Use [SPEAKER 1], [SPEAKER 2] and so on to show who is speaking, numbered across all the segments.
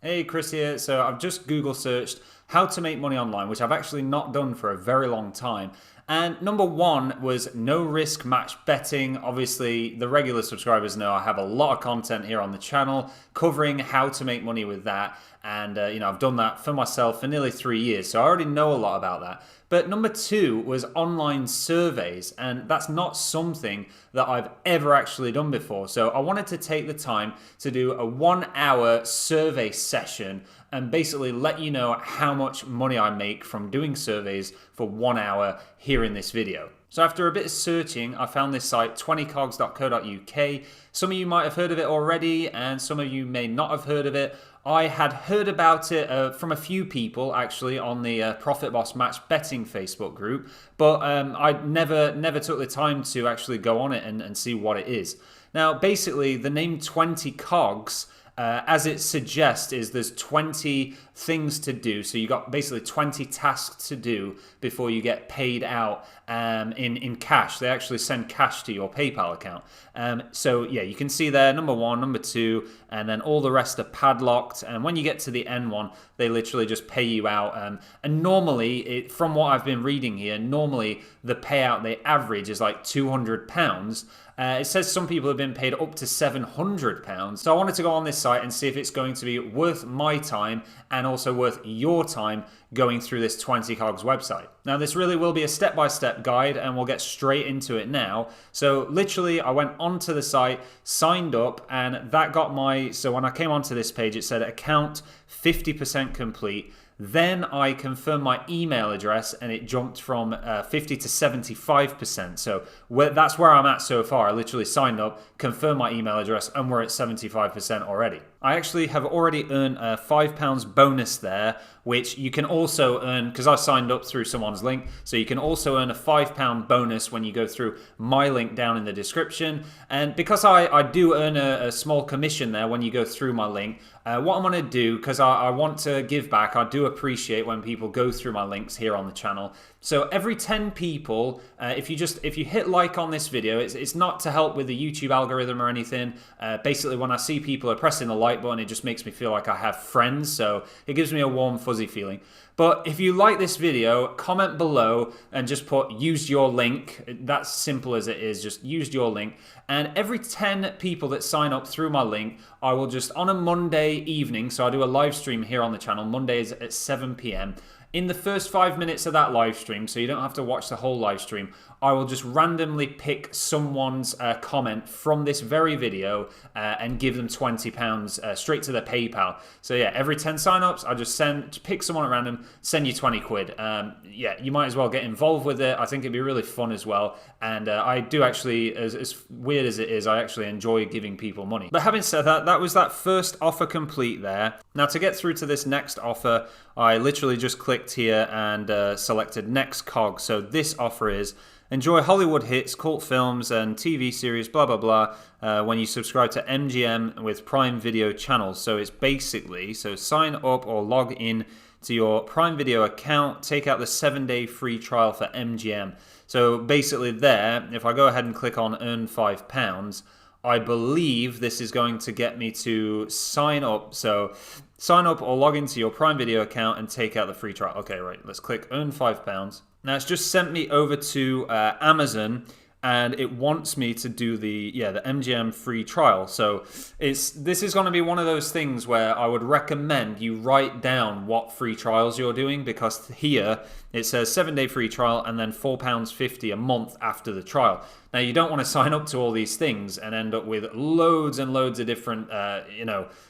[SPEAKER 1] Hey, Chris here. So I've just Google searched how to make money online, which I've actually not done for a very long time. And number one was no risk match betting. Obviously, the regular subscribers know I have a lot of content here on the channel covering how to make money with that. And, I've done that for myself for nearly 3 years. So I already know a lot about that. But number two was online surveys. And that's not something that I've ever actually done before. So I wanted to take the time to do a 1 hour survey session and basically let you know how much money I make from doing surveys for 1 hour here in this video. So after a bit of searching, I found this site, 20cogs.co.uk. Some of you might have heard of it already, and some of you may not have heard of it. I had heard about it from a few people actually on the Profit Boss Match Betting Facebook group, but I never took the time to actually go on it and see what it is. Now, basically, the name 20 Cogs, as it suggests, is there's 20 things to do. So you got basically 20 tasks to do before you get paid out in cash. They actually send cash to your PayPal account. So yeah, you can see there, number one, number two, and then all the rest are padlocked. And when you get to the end one, they literally just pay you out. And normally, from what I've been reading here, normally the payout they average is like £200. It says some people have been paid up to £700. So I wanted to go on this site and see if it's going to be worth my time and also worth your time going through this 20 Cogs website. Now, this really will be a step-by-step guide, and we'll get straight into it now. So literally, I went onto the site, signed up, and that got so when I came onto this page, it said account 50% complete. Then I confirmed my email address and it jumped from 50 to 75%. So that's where I'm at so far. I literally signed up, confirmed my email address, and we're at 75% already. I actually have already earned a £5 bonus there, which you can also earn because I signed up through someone's link. So you can also earn a £5 bonus when you go through my link down in the description. And because I do earn a small commission there when you go through my link, what I'm going to do, because I want to give back, I do appreciate when people go through my links here on the channel. So every 10 people, if you hit like on this video, it's not to help with the YouTube algorithm or anything. Basically, when I see people are pressing the like button, it just makes me feel like I have friends. So it gives me a warm, fuzzy feeling. But if you like this video, comment below and just put use your link. That's simple as it is, just use your link. And every 10 people that sign up through my link, I will just, on a Monday evening, so I do a live stream here on the channel, Mondays at 7 p.m. In the first 5 minutes of that live stream, so you don't have to watch the whole live stream, I will just randomly pick someone's comment from this very video and give them £20 straight to their PayPal. So yeah, every 10 signups, I just pick someone at random, send you 20 quid. Yeah, you might as well get involved with it. I think it'd be really fun as well. And I do actually, as weird as it is, I actually enjoy giving people money. But having said that, that was that first offer complete there. Now to get through to this next offer, I literally just clicked here and selected next cog. So this offer is enjoy Hollywood hits, cult films, and TV series, blah, blah, blah, when you subscribe to MGM with Prime Video channels. So it's basically, so sign up or log in to your Prime Video account, take out the 7-day free trial for MGM. So basically there, if I go ahead and click on earn £5, I believe this is going to get me to sign up. So sign up or log into your Prime Video account and take out the free trial. Okay, right, let's click earn £5. Now it's just sent me over to Amazon, and it wants me to do the MGM free trial. So this is going to be one of those things where I would recommend you write down what free trials you're doing, because here it says 7-day free trial and then £4.50 a month after the trial. Now you don't want to sign up to all these things and end up with loads and loads of different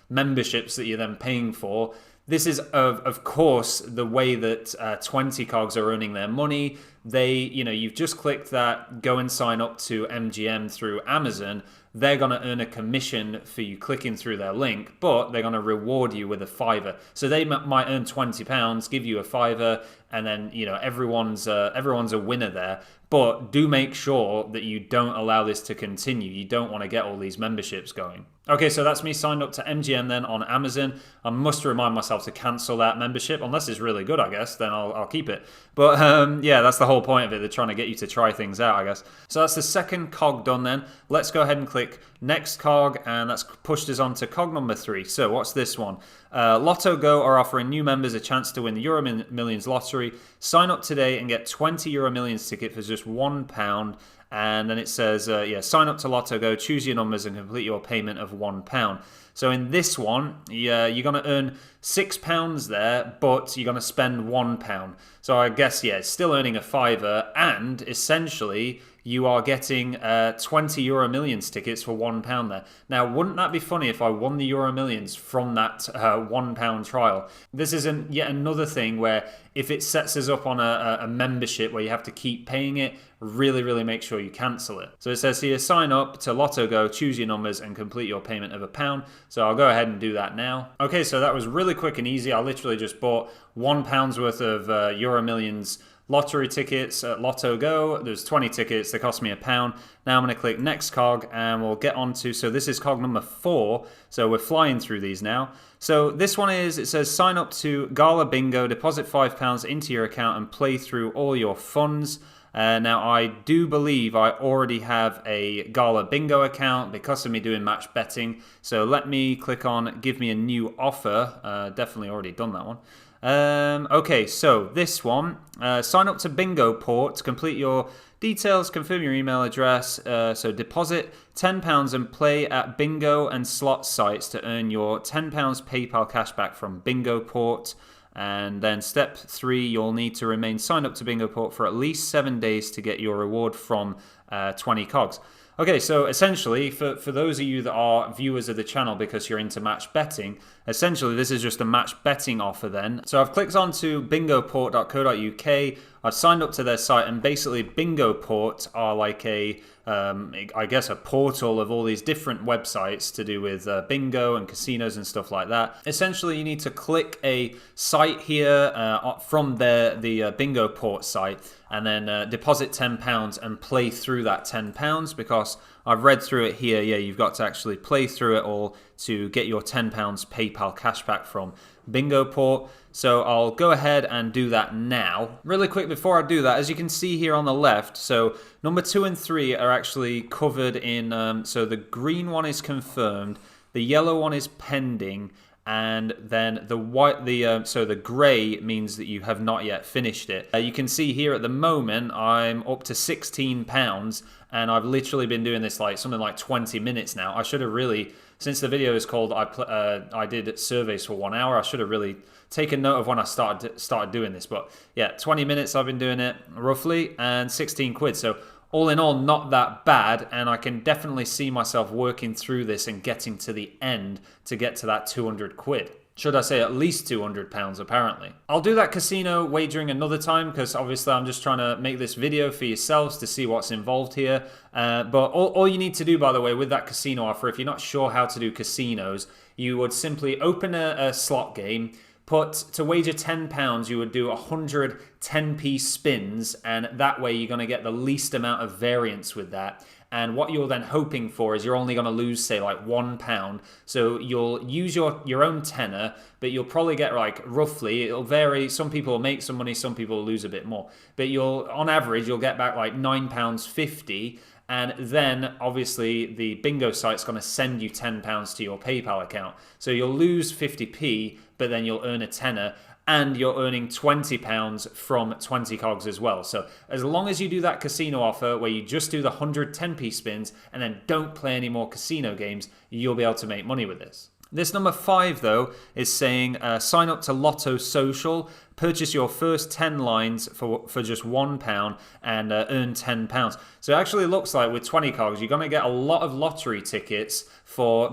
[SPEAKER 1] memberships that you're then paying for. This is, of course, the way that 20 Cogs are earning their money. You've just clicked that, go and sign up to MGM through Amazon. They're going to earn a commission for you clicking through their link, but they're going to reward you with a £5. So they might earn £20, give you a £5, and then everyone's a winner there. But do make sure that you don't allow this to continue. You don't want to get all these memberships going. Okay, so that's me signed up to MGM then on Amazon. I must remind myself to cancel that membership, unless it's really good, I guess, then I'll keep it. But yeah, that's the whole point of it. They're trying to get you to try things out, I guess. So that's the second cog done then. Let's go ahead and click next cog, and that's pushed us on to cog number 3. So what's this one? Lotto Go are offering new members a chance to win the Euro Millions lottery. Sign up today and get 20 Euro Millions ticket for just £1. And then it says, yeah, sign up to Lotto Go, choose your numbers and complete your payment of £1. So in this one, yeah, you're going to earn £6 there, but you're going to spend £1. So I guess, yeah, it's still earning a fiver, and essentially you are getting 20 Euro Millions tickets for £1 there. Now, wouldn't that be funny if I won the Euro Millions from that £1 trial? This is yet another thing where if it sets us up on a membership where you have to keep paying it, really make sure you cancel it. So it says here, sign up to Lotto Go, choose your numbers and complete your payment of £1. So I'll go ahead and do that now. Okay, so that was really quick and easy. I literally just bought £1 worth of Euro Millions lottery tickets at Lotto Go. There's 20 tickets, they cost me £1. Now I'm going to click next cog and we'll get on to, so this is cog number 4, so we're flying through these now. So this one is, it says sign up to Gala Bingo, deposit £5 into your account and play through all your funds. Now I do believe I already have a Gala Bingo account because of me doing match betting, so let me click on give me a new offer. Definitely already done that one. Okay, so this one, sign up to Bingo Port, complete your details, confirm your email address, so deposit £10 and play at bingo and slot sites to earn your £10 PayPal cashback from Bingo Port. And then step 3, you'll need to remain signed up to Bingo Port for at least 7 days to get your reward from 20 cogs. Okay, so essentially, for those of you that are viewers of the channel because you're into match betting, essentially this is just a match betting offer then. So I've clicked onto bingoport.co.uk, I've signed up to their site, and basically Bingo Port are like a, I guess a portal of all these different websites to do with bingo and casinos and stuff like that. Essentially, you need to click a site here from the Bingo Port site, and then deposit £10 and play through that £10 because I've read through it here. Yeah, you've got to actually play through it all to get your £10 PayPal cashback from Bingo Port. So I'll go ahead and do that now. Really quick before I do that, as you can see here on the left, so number 2 and 3 are actually covered in, so the green one is confirmed, the yellow one is pending, and then the white, so the grey means that you have not yet finished it. You can see here at the moment I'm up to £16, and I've literally been doing this like something like 20 minutes now. I should have really, since the video is called I did surveys for 1 hour, I should have really taken note of when I started doing this. But yeah, 20 minutes I've been doing it roughly, and 16 quid. So all in all, not that bad, and I can definitely see myself working through this and getting to the end to get to that 200 quid. Should I say at least £200 apparently. I'll do that casino wagering another time because obviously I'm just trying to make this video for yourselves to see what's involved here. But all you need to do, by the way, with that casino offer, if you're not sure how to do casinos, you would simply open a slot game, to wager £10, you would do 100 10p spins, and that way you're going to get the least amount of variance with that. And what you're then hoping for is you're only going to lose, say, like £1. So you'll use your own tenner, but you'll probably get like roughly, it'll vary. Some people will make some money, some people will lose a bit more. But on average, you'll get back like £9.50. And then, obviously, the bingo site's going to send you £10 to your PayPal account. So you'll lose 50p, but then you'll earn a tenner, and you're earning £20 from 20 cogs as well. So as long as you do that casino offer where you just do the 100 10p spins and then don't play any more casino games, you'll be able to make money with this. This number 5, though, is saying sign up to Lotto Social, purchase your first 10 lines for just £1 and earn £10. So it actually looks like with 20 cogs, you're going to get a lot of lottery tickets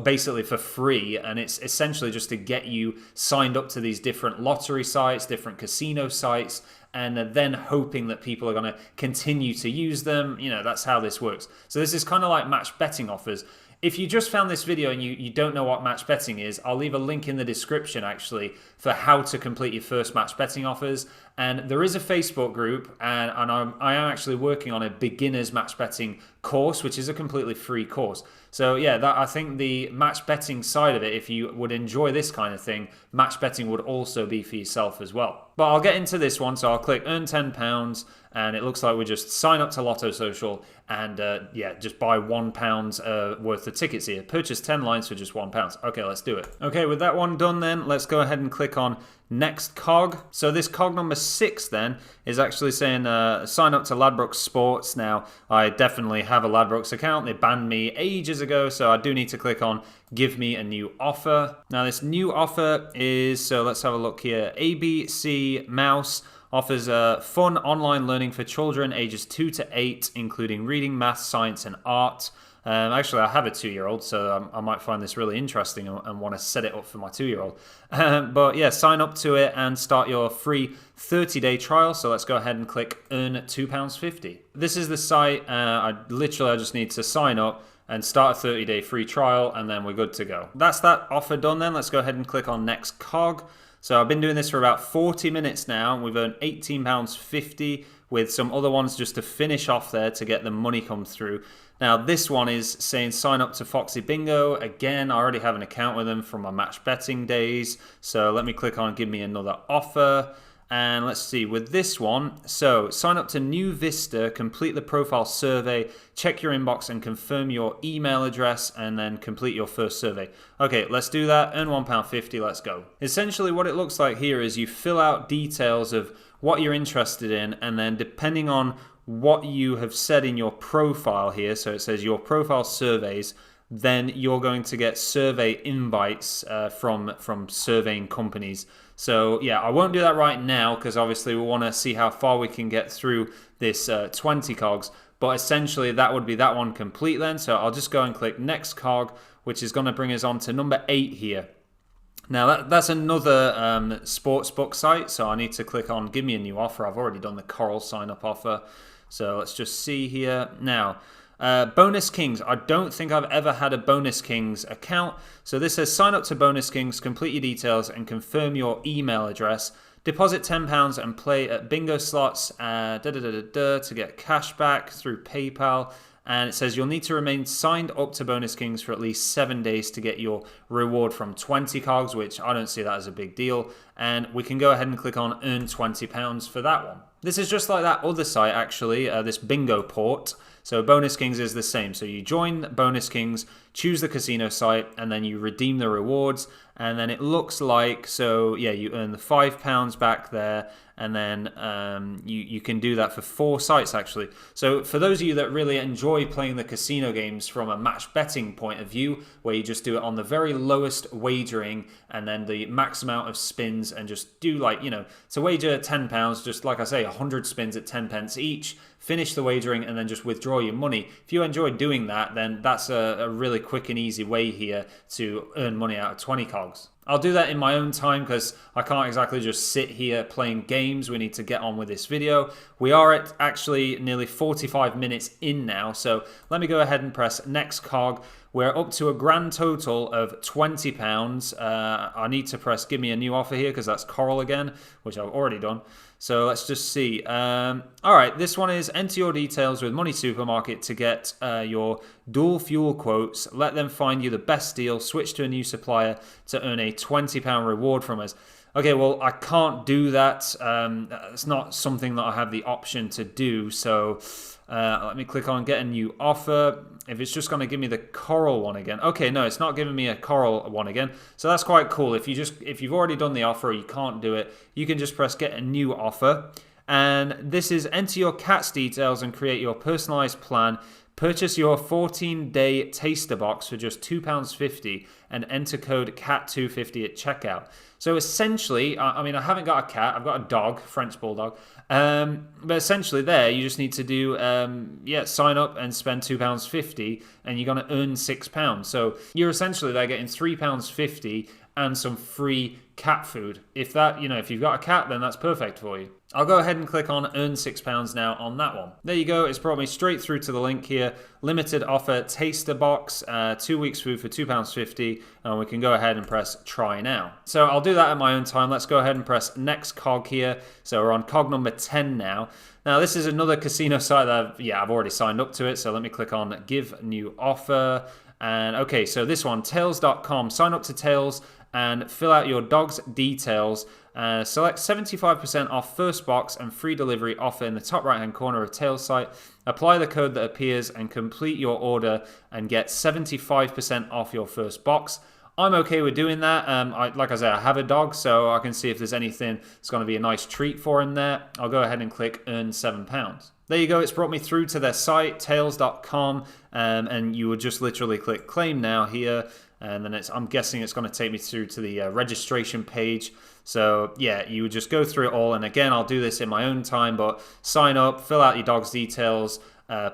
[SPEAKER 1] basically for free, and it's essentially just to get you signed up to these different lottery sites, different casino sites, and then hoping that people are going to continue to use them. You know, that's how this works. So this is kind of like match betting offers. If you just found this video and you don't know what match betting is, I'll leave a link in the description actually for how to complete your first match betting offers. And there is a Facebook group, and I am actually working on a beginner's match betting course, which is a completely free course. So yeah, I think the match betting side of it, if you would enjoy this kind of thing, match betting would also be for yourself as well. But I'll get into this one, so I'll click earn £10, and it looks like we just sign up to Lotto Social and yeah, just buy £1 worth of tickets here. Purchase 10 lines for just £1. Okay, let's do it. Okay, with that one done then, let's go ahead and click on next cog. So this cog number 6 then is actually saying sign up to Ladbrokes Sports. Now, I definitely have a Ladbrokes account. They banned me ages ago, so I do need to click on give me a new offer. Now this new offer is, so let's have a look here, ABC Mouse offers fun online learning for children ages 2 to 8, including reading, math, science, and art. Actually, I have a 2-year-old, so I might find this really interesting and want to set it up for my 2-year-old. But yeah, sign up to it and start your free 30-day trial. So let's go ahead and click earn £2.50. This is the site. I just need to sign up and start a 30-day free trial, and then we're good to go. That's that offer done then. Let's go ahead and click on next cog. So I've been doing this for about 40 minutes now. We've earned £18.50 with some other ones just to finish off there to get the money come through. Now this one is saying sign up to Foxy Bingo. Again, I already have an account with them from my match betting days. So let me click on give me another offer. And let's see, with this one, so sign up to new Vista, complete the profile survey, check your inbox and confirm your email address, and then complete your first survey. Okay, let's do that, earn £1.50, let's go. Essentially what it looks like here is you fill out details of what you're interested in, and then depending on what you have said in your profile here, so it says your profile surveys, then you're going to get survey invites from surveying companies. So yeah, I won't do that right now because obviously we want to see how far we can get through this 20 cogs. But essentially that would be that one complete then. So I'll just go and click next cog, which is going to bring us on to number 8 here. Now that's another sportsbook site. So I need to click on give me a new offer. I've already done the Coral sign up offer. So let's just see here. Now, Bonus Kings. I don't think I've ever had a Bonus Kings account. So this says sign up to Bonus Kings, complete your details and confirm your email address. Deposit £10 and play at bingo slots to get cash back through PayPal. And it says you'll need to remain signed up to Bonus Kings for at least 7 days to get your reward from 20 cogs, which I don't see that as a big deal. And we can go ahead and click on earn £20 for that one. This is just like that other site actually, this bingo port. So Bonus Kings is the same. So you join Bonus Kings, choose the casino site, and then you redeem the rewards. And then it looks like, so yeah, you earn the £5 back there. And then you can do that for 4 sites actually. So for those of you that really enjoy playing the casino games from a match betting point of view, where you just do it on the very lowest wagering and then the max amount of spins and just do like, you know, to wager £10, just like I say, 100 spins at 10 pence each, finish the wagering and then just withdraw your money. If you enjoy doing that, then that's a really quick and easy way here to earn money out of 20 cogs. I'll do that in my own time because I can't exactly just sit here playing games. We need to get on with this video. We are at actually nearly 45 minutes in now. So let me go ahead and press next cog. We're up to a grand total of £20. I need to press give me a new offer here because that's Coral again, which I've already done. So let's just see. All right, this one is enter your details with Money Supermarket to get your dual fuel quotes. Let them find you the best deal. Switch to a new supplier to earn a £20 reward from us. Okay, well, I can't do that. It's not something that I have the option to do. So let me click on get a new offer. If it's just going to give me the Coral one again. Okay, no, it's not giving me a Coral one again. So that's quite cool. If you've already done the offer or you can't do it, you can just press get a new offer. And this is enter your cat's details and create your personalized plan. Purchase your 14-day taster box for just £2.50 and enter code CAT250 at checkout. So essentially, I mean, I haven't got a cat. I've got a dog, French Bulldog. But essentially there, you just need to do, sign up and spend £2.50 and you're going to earn £6. So you're essentially there getting £3.50 and some free cat food. If that, if you've got a cat, then that's perfect for you. I'll go ahead and click on earn £6 now on that one. There you go. It's brought me straight through to the link here. Limited offer taster box, 2 weeks food for £2.50, and we can go ahead and press try now. So I'll do that at my own time. Let's go ahead and press next cog here. So we're on cog number 10 now. Now this is another casino site that I've already signed up to it. So let me click on give new offer. And okay, so this one, tails.com, sign up to Tails and fill out your dog's details. Select 75% off first box and free delivery offer in the top right hand corner of Tails site. Apply the code that appears and complete your order and get 75% off your first box. I'm okay with doing that. Like I said, I have a dog, so I can see if there's anything that's going to be a nice treat for him there. I'll go ahead and click earn £7. There you go. It's brought me through to their site, tails.com, and you would just literally click claim now here, and then I'm guessing it's going to take me through to the registration page. So yeah, you would just go through it all, and again, I'll do this in my own time, but sign up, fill out your dog's details,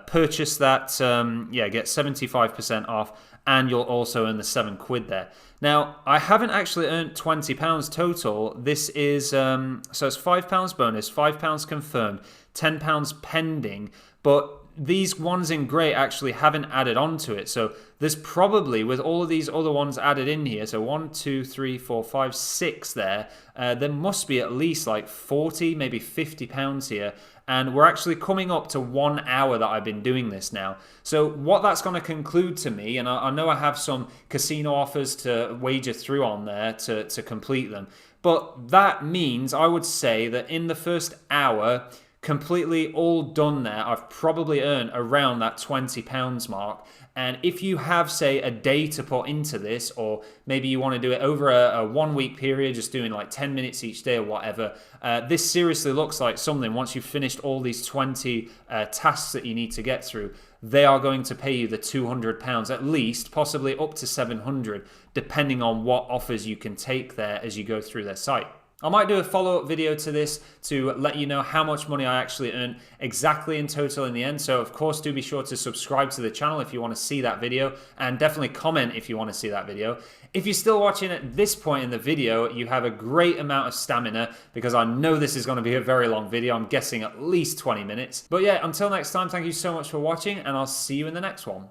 [SPEAKER 1] purchase that, get 75% off, and you'll also earn the £7 there. Now, I haven't actually earned £20 total. This is, so it's £5 bonus, £5 confirmed, £10 pending, but these ones in grey actually haven't added onto it. So there's probably, with all of these other ones added in here, so 1, 2, 3, 4, 5, 6 there must be at least like 40, maybe £50 here. And we're actually coming up to 1 hour that I've been doing this now. So what that's going to conclude to me, and I know I have some casino offers to wager through on there to complete them, but that means I would say that in the first hour, completely all done there, I've probably earned around that £20 mark. And if you have, say, a day to put into this, or maybe you want to do it over a 1 week period, just doing like 10 minutes each day or whatever, this seriously looks like something. Once you've finished all these 20 tasks that you need to get through, they are going to pay you the £200 at least, possibly up to £700, depending on what offers you can take there as you go through their site. I might do a follow-up video to this to let you know how much money I actually earned exactly in total in the end. So of course, do be sure to subscribe to the channel if you want to see that video, and definitely comment if you want to see that video. If you're still watching at this point in the video, you have a great amount of stamina, because I know this is going to be a very long video. I'm guessing at least 20 minutes. But yeah, until next time, thank you so much for watching, and I'll see you in the next one.